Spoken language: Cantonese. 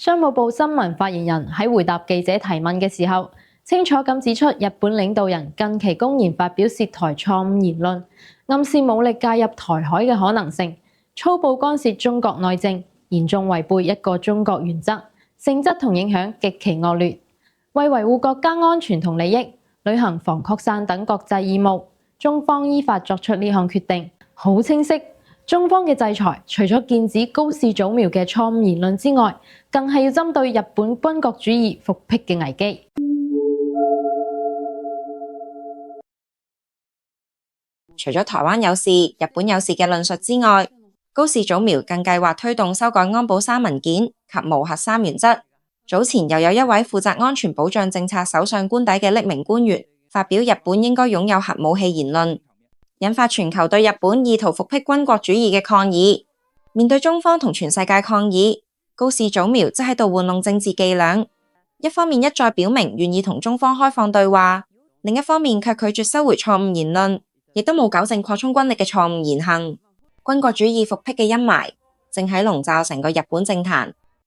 商務部新聞發言人喺回答記者提問嘅時候，清楚咁指出，日本領導人近期公然發表涉台錯誤言論，暗示武力介入台海嘅可能性，粗暴干涉中國內政，嚴重違背一個中國原則，性質同影響極其惡劣。為維護國家安全同利益，履行防擴散等國際義務，中方依法作出呢項決定。好清晰，中方嘅制裁除咗劍指高市早苗嘅錯誤言論之外，更係要針對日本軍國主義復辟嘅危機。除咗台灣有事、日本有事嘅論述之外，高市早苗更計劃推動修改安保3文件及無核3原則。早前又有一位負責安全保障政策首相官邸嘅匿名官員發表日本應該擁有核武器言論，引發全球對日本意圖復辟軍國主義嘅抗議。面對中方同全世界抗議，高市早苗則喺度玩弄政治伎倆，一方面一再表明願意同中方開放對話，另一方面卻拒絕收回錯誤言論，亦都冇糾正擴充軍力嘅錯誤言行。軍國主義復辟嘅陰霾正喺籠罩成個日本政壇。